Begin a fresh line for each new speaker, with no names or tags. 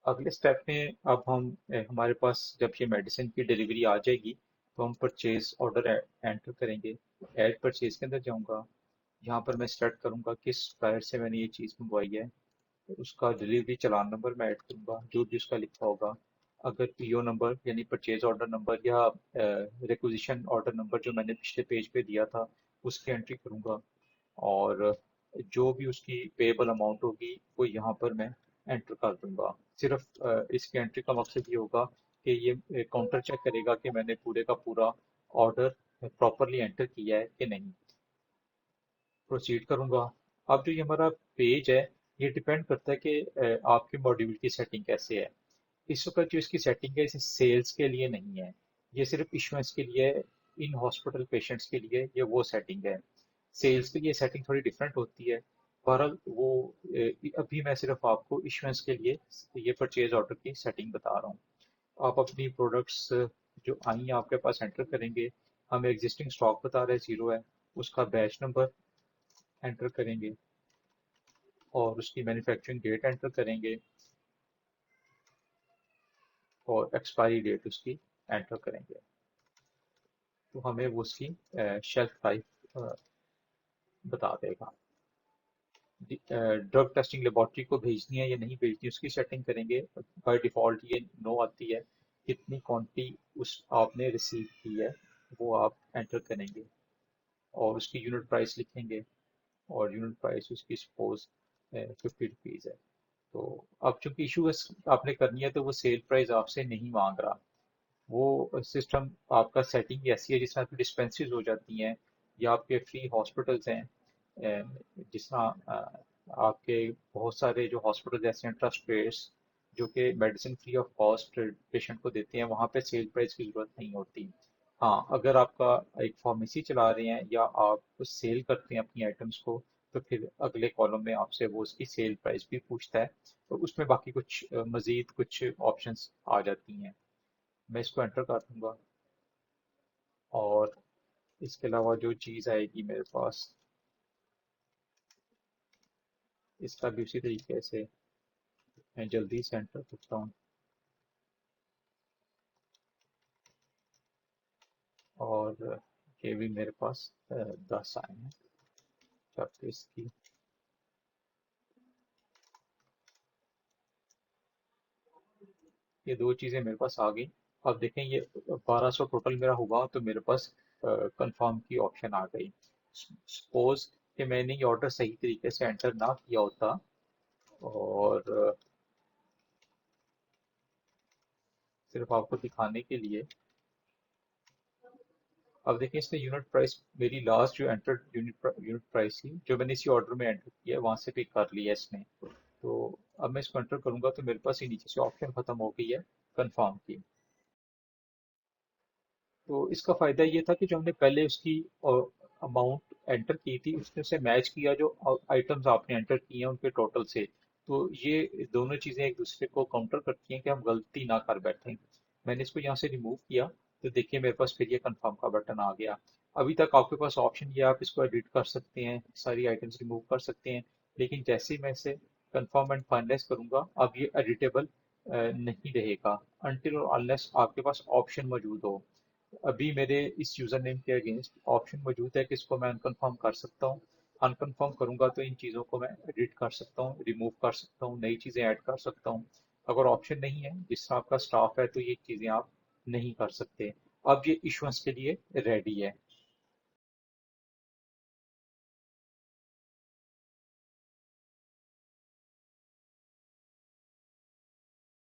अगले स्टेप में अब हम हमारे पास जब ये मेडिसिन की डिलीवरी आ जाएगी तो हम परचेज ऑर्डर एंटर करेंगे। ऐड परचेज के अंदर जाऊंगा। यहाँ पर मैं सेलेक्ट करूंगा किस supplier से मैंने ये चीज़ मंगवाई है। तो उसका डिलीवरी चालान नंबर मैं ऐड करूंगा जो भी उसका लिखा होगा। अगर पीओ नंबर यानी परचेज ऑर्डर नंबर या रिक्विजिशन ऑर्डर नंबर जो मैंने पिछले पेज पे दिया था उसकी एंट्री करूंगा। और जो भी उसकी पेएबल अमाउंट होगी वो यहाँ पर मैं एंटर कर दूंगा। सिर्फ इसकी एंट्री का मकसद ये होगा कि ये काउंटर चेक करेगा कि मैंने पूरे का पूरा ऑर्डर प्रॉपरली एंटर किया है कि नहीं। प्रोसीड करूंगा। अब जो ये हमारा पेज है ये डिपेंड करता है कि आपके मॉड्यूल की सेटिंग कैसे है। इस वक्त जो इसकी सेटिंग है इसे सेल्स के लिए नहीं है, ये सिर्फ इश्योरेंस के लिए है। इन हॉस्पिटल पेशेंट्स के लिए ये वो सेटिंग है। सेल्स के लिए सेटिंग थोड़ी डिफरेंट होती है। बहरहाल वो अभी मैं सिर्फ आपको इश्योरेंस के लिए ये परचेज ऑर्डर की सेटिंग बता रहा हूँ। आप अपनी प्रोडक्ट्स जो आई हैं आपके पास एंटर करेंगे। हमें एग्जिस्टिंग स्टॉक बता रहा है जीरो है। उसका बैच नंबर एंटर करेंगे और उसकी मैन्युफैक्चरिंग डेट एंटर करेंगे और एक्सपायरी डेट उसकी एंटर करेंगे। तो हमें वो उसकी शेल्फ लाइफ बता देगा। ड्रग टेस्टिंग लेबोरेटरी को भेजनी है या नहीं भेजनी उसकी सेटिंग करेंगे। बाय डिफॉल्ट ये नो आती है। कितनी क्वांटिटी उस आपने रिसीव की है वो आप एंटर करेंगे और उसकी यूनिट प्राइस लिखेंगे। और यूनिट प्राइस उसकी सपोज 50 रुपीज़ है। तो अब चूंकि इशू आपने करनी है तो वो सेल प्राइस आपसे नहीं मांग रहा। वो सिस्टम आपका सेटिंग ऐसी है जिस तरह आपकी डिस्पेंसरीज हो जाती हैं या आपके फ्री हॉस्पिटल्स हैं। जिस तरह आपके बहुत सारे जो हॉस्पिटल ऐसे हैं ट्रस्ट बेस्ड जो कि medicine free of cost patient को देते हैं, वहाँ पे सेल प्राइस की जरूरत नहीं होती। हाँ, अगर आपका एक फार्मेसी चला रहे हैं या आप सेल करते हैं अपनी आइटम्स को तो फिर अगले कॉलम में आपसे वो उसकी सेल प्राइस भी पूछता है। तो उसमें बाकी कुछ मजीद कुछ ऑप्शंस आ जाती हैं। मैं इसको एंटर कर दूंगा। और इसके अलावा जो चीज़ आएगी मेरे पास इसका भी उसी तरीके से मैं जल्दी से एंटर करता हूँ। और ये भी मेरे पास 10 आए हैं। जब इसकी ये दो चीज़ें मेरे पास आ गई। अब देखें ये 1200 टोटल मेरा हुआ तो मेरे पास कंफर्म की ऑप्शन आ गई। सपोज कि मैंने ये ऑर्डर सही तरीके से एंटर ना किया होता और सिर्फ आपको दिखाने के लिए। अब देखिए इसने यूनिट प्राइस मेरी लास्ट जो एंटर यूनिट प्राइस थी जो मैंने इसी ऑर्डर में एंटर किया वहां से पिक कर लिया इसने। तो अब मैं इसको एंटर करूंगा तो मेरे पास ही नीचे से ऑप्शन खत्म हो गई है कंफर्म की। तो इसका फायदा ये था कि जो हमने पहले उसकी अमाउंट एंटर की थी उसने से मैच किया जो आइटम्स आपने एंटर किए हैं उनके टोटल से। तो ये दोनों चीजें एक दूसरे को काउंटर करती हैं कि हम गलती ना कर बैठें। मैंने इसको यहाँ से रिमूव किया तो देखिए मेरे पास फिर ये कंफर्म का बटन आ गया। अभी तक आपके पास ऑप्शन ये आप इसको एडिट कर सकते हैं, सारी आइटम्स रिमूव कर सकते हैं। लेकिन जैसे ही मैं इसे कंफर्म एंड फाइनलाइज करूंगा अब ये एडिटेबल नहीं रहेगा अनटिल और अनलेस आपके पास ऑप्शन मौजूद हो। अभी मेरे इस यूजर नेम के अगेंस्ट ऑप्शन मौजूद है कि इसको मैं अनकंफर्म कर सकता हूँ। अनकंफर्म करूंगा तो इन चीज़ों को मैं एडिट कर सकता हूँ, रिमूव कर सकता हूँ, नई चीज़ें ऐड कर सकता हूँ। अगर ऑप्शन नहीं है जिस तरह आपका स्टाफ है तो ये चीज़ें आप नहीं कर सकते। अब ये इश्योरेंस के लिए रेडी है।